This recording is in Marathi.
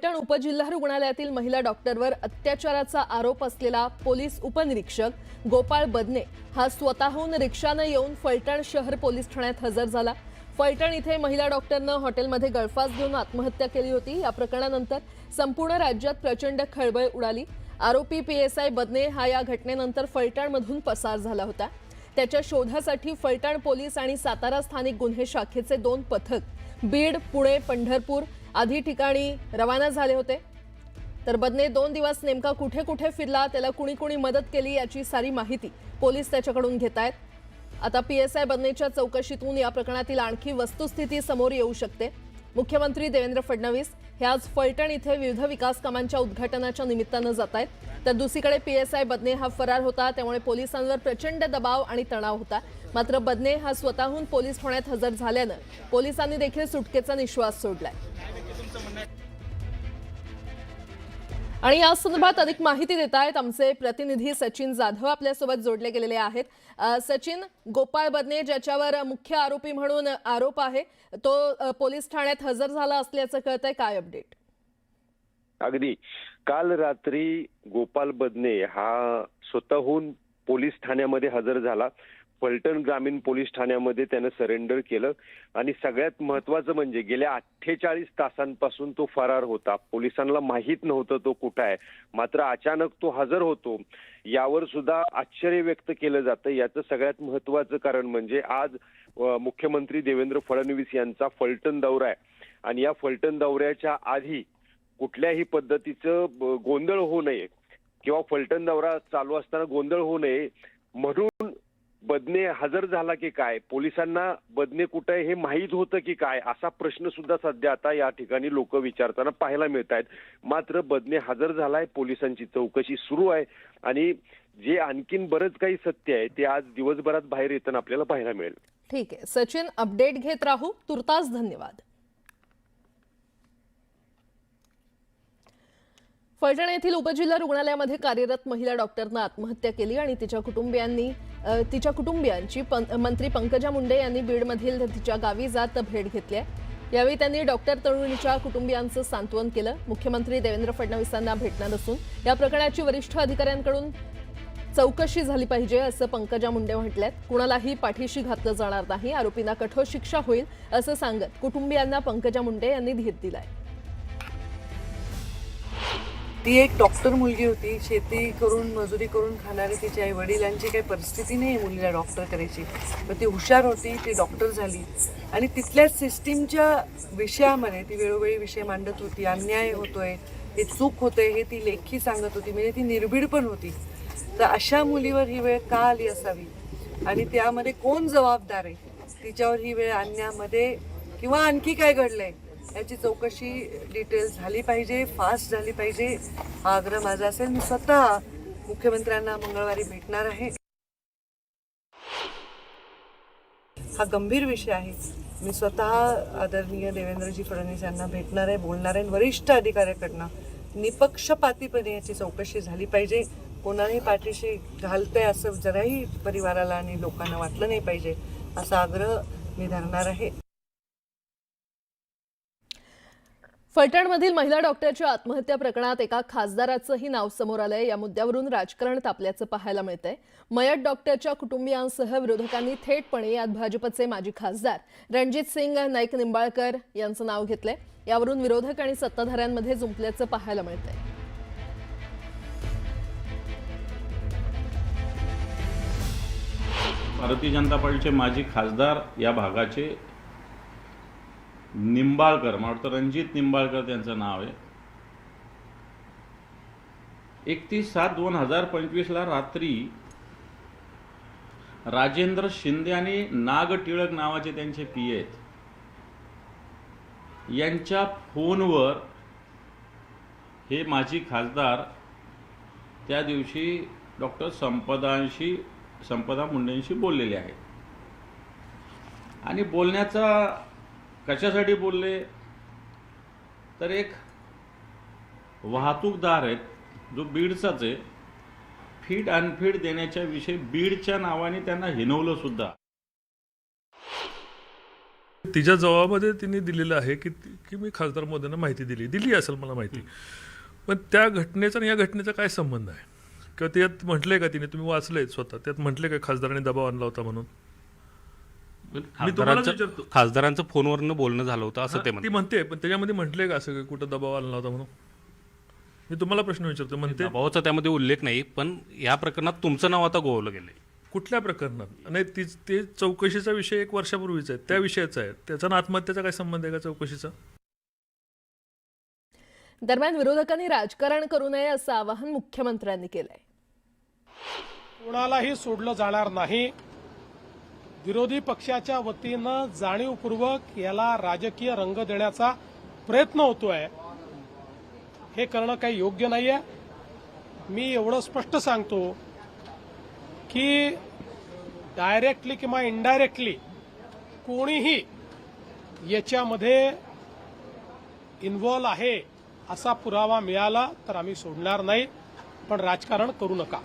फलटण उपजिल्हा रुग्णालयातील महिला डॉक्टरवर अत्याचाराचा आरोप असलेला पोलीस उपनिरीक्षक गोपाळ बदने हा स्वतःहून रिक्षानं येऊन फलटण शहर पोलीस ठाण्यात हजर झाला। फलटण इथे महिला डॉक्टरनं हॉटेलमध्ये गळफास घेऊन आत्महत्या केली होती। या प्रकरणानंतर संपूर्ण राज्यात प्रचंड खळबळ उडाली। आरोपी पीएसआय बदने हा या घटनेनंतर फलटणमधून पसार झाला होता। त्याच्या शोधासाठी फलटण पोलीस आणि सातारा स्थानिक गुन्हे शाखेचे 2 पथक बीड, पुणे, पंढरपूर आदी ठिकाणी रवाना झाले होते। तर बदने 2 दिवस नेमका कुठे कुठे फिरला, त्याला कुणी कुणी मदत केली याची सारी माहिती पोलीस त्याच्याकडून घेतायत। आता पीएसआय बदनेच्या चौकशीतून या प्रकरणातील आणखी वस्तुस्थिती समोर येऊ शकते। मुख्यमंत्री देवेंद्र फडणवीस हे आज फलटण इथे विविध विकास कामांच्या उद्घाटनाच्या निमित्तानं जात आहेत, तर दुसरीकडे पीएसआय बदने हा फरार होता, त्यामुळे पोलिसांवर प्रचंड दबाव आणि तणाव होता। मात्र बदने हा स्वतःहून पोलीस ठाण्यात हजर झाल्यानं पोलिसांनी देखील सुटकेचा निश्वास सोडलाय। आणि या संदर्भात अधिक माहिती देत आहेत आमचे प्रतिनिधी सचिन जाधव आपल्यासोबत जोडले गेलेले आहेत। सचिन, गोपाळ बदने ज्याच्यावर मुख्य आरोपी म्हणून आरोप आहे तो पोलीस ठाण्यात हजर झाला असल्याचं कळतंय, काय अपडेट? अगदी काल रात्री गोपाळ बदने हा स्वतःहून पोलीस ठाण्यामध्ये हजर झाला। फलटण ग्रामीण पोलीस ठाण्यामध्ये त्याने सरेंडर केलं आणि सगळ्यात महत्त्वाचं म्हणजे गेल्या 48 तासांपासून तो फरार होता। पोलिसांना माहित नव्हतं तो कुठे आहे, मात्र अचानक तो हजर होतो यावर सुद्धा आश्चर्य व्यक्त केलं जातं। याचं सगळ्यात महत्त्वाचं कारण म्हणजे आज मुख्यमंत्री देवेंद्र फडणवीस यांचा फलटण दौरा आहे आणि या फलटण दौऱ्याच्या आधी कुठल्याही पद्धतीचं गोंधळ होऊ नये किंवा फलटण दौरा चालू असताना गोंधळ होऊ नये म्हणून बदने हजर झाला की काय, पोलिसांना बदने कुठे आहे हे माहीत होतं की काय, असा प्रश्न सुद्धा सध्या आता या ठिकाणी लोक विचारताना पाहायला मिळत आहेत। मात्र बदने हजर झालाय, पोलिसांची चौकशी सुरू आहे आणि जे आणखीन बरंच काही सत्य आहे ते आज दिवसभरात बाहेर येताना आपल्याला पाहायला मिळेल। ठीक आहे सचिन, अपडेट घेत राहू, तुर्तास धन्यवाद। फलटण येथील उपजिल्हा रुग्णालयामध्ये कार्यरत महिला डॉक्टरनं आत्महत्या केली आणि तिच्या कुटुंबियांची मंत्री पंकजा मुंडे यांनी बीडमधील तिच्या गावी जात भेट घेतली आहे। यावेळी त्यांनी डॉक्टर तरुणीच्या कुटुंबियांचं सांत्वन केलं। मुख्यमंत्री देवेंद्र फडणवीसांना भेटणार असून या प्रकरणाची वरिष्ठ अधिकाऱ्यांकडून चौकशी झाली पाहिजे असं पंकजा मुंडे म्हटल्यात। कुणालाही पाठीशी घातलं जाणार नाही, आरोपींना कठोर शिक्षा होईल असं सांगत कुटुंबियांना पंकजा मुंडे यांनी धीर दिलाय। ती एक डॉक्टर मुलगी होती, शेती करून मजुरी करून खाणारी, तिच्या आई वडिलांची काही परिस्थिती नाही मुलीला डॉक्टर करायची, पण ती हुशार होती, ती डॉक्टर झाली आणि तिथल्या सिस्टीमच्या विषयामध्ये ती वेळोवेळी विषय मांडत होती। अन्याय होतोय, हे चूक होतंय हे ती लेखी सांगत होती, म्हणजे ती निर्भीड पण होती। तर अशा मुलीवर ही वेळ का आली असावी आणि त्यामध्ये कोण जबाबदार आहे, तिच्यावर ही वेळ आणण्यामध्ये किंवा आणखी काय घडलंय याची चौकशी डिटेल झाली पाहिजे, फास्ट झाली पाहिजे, हा आग्रह माझा असेल। मी स्वतः मुख्यमंत्र्यांना मंगळवारी भेटणार आहे। हा गंभीर विषय आहे, मी स्वतः आदरणीय देवेंद्रजी फडणवीस यांना भेटणार आहे, बोलणार आहे। वरिष्ठ अधिकाऱ्याकडनं निपक्षपातीपणे याची चौकशी झाली पाहिजे, कोणालाही पाठीशी घालतंय असं जराही परिवाराला आणि लोकांना वाटलं नाही पाहिजे, असा आग्रह मी धरणार आहे। फलटणमधील महिला डॉक्टरच्या आत्महत्या प्रकरणात एका खासदाराचंही नाव समोर आलंय। या मुद्द्यावरून राजकारण तापल्याचं पाहायला मिळतंय। मयत डॉक्टरच्या कुटुंबियांसह विरोधकांनी थेटपणे यात भाजपचे माजी खासदार रणजितसिंग नाईक निंबाळकर यांचं नाव घेतलंय। यावरून विरोधक आणि सत्ताधाऱ्यांमध्ये जुंपल्याचं पाहायला मिळतंय। भारतीय जनता पार्टीचे माजी खासदार या भागाचे निंबाळकर, मला वाटतं रणजित निंबाळकर त्यांचं नाव आहे। 31/7/2025 रात्री राजेंद्र शिंदे आणि नाग टिळक नावाचे त्यांचे पीए आहेत, यांच्या फोनवर हे माजी खासदार त्या दिवशी डॉक्टर संपदा मुंडेंशी बोललेले आहेत आणि बोलण्याचा कशासाठी बोलले तर एक वाहतूकदार आहेत जो बीडचाच आहे, फीड अनफीड देण्याच्या विषयी बीडच्या नावाने त्यांना हिनवलं सुद्धा। तिच्या जबाबामध्ये तिने दिलेलं आहे की मी खासदार मोदींना माहिती दिली असेल मला माहिती, पण त्या घटनेचा आणि या घटनेचा काय संबंध आहे? किंवा त्यात म्हटलंय का तिने, तुम्ही वाचलंय स्वतः, त्यात म्हटले का खासदारांनी दबाव आणला होता म्हणून? मी तुम्हाला विचारतो. खासदारांचं फोनवरनं बोलणं झालं होतं असं ते ती म्हणते, पण त्याच्यामध्ये म्हटलंय का असं कुठं दबाव आणला होता म्हणून? मी तुम्हाला प्रश्न विचारतो. म्हणते दबावाचा त्यामध्ये उल्लेख नाही, पण या प्रकरणात तुमचं नाव आता गोवलं गेलंय. कुठल्या प्रकरणात? नाही, ते चौकशीचा विषय 1 वर्षापूर्वीचा आहे, त्या विषयाचा आहे. त्याचा ना आत्महत्येचा काय संबंध आहे का चौकशीचा? दरम्यान विरोधकांनी राजकारण करू नये असं आवाहन मुख्यमंत्र्यांनी केलंय. कोणालाही सोडलं जाणार नाही. विरोधी पक्षाच्या वतीनं जाणीवपूर्वक याला राजकीय रंग देण्याचा प्रयत्न होतोय, हे करणं काही योग्य नाहीये. मी एवढं स्पष्ट सांगतो की डायरेक्टली किंवा इनडायरेक्टली कोणीही याच्यामध्ये इन्व्हॉल्व आहे असा पुरावा मिळाला तर आम्ही सोडणार नाही, पण राजकारण करू नका.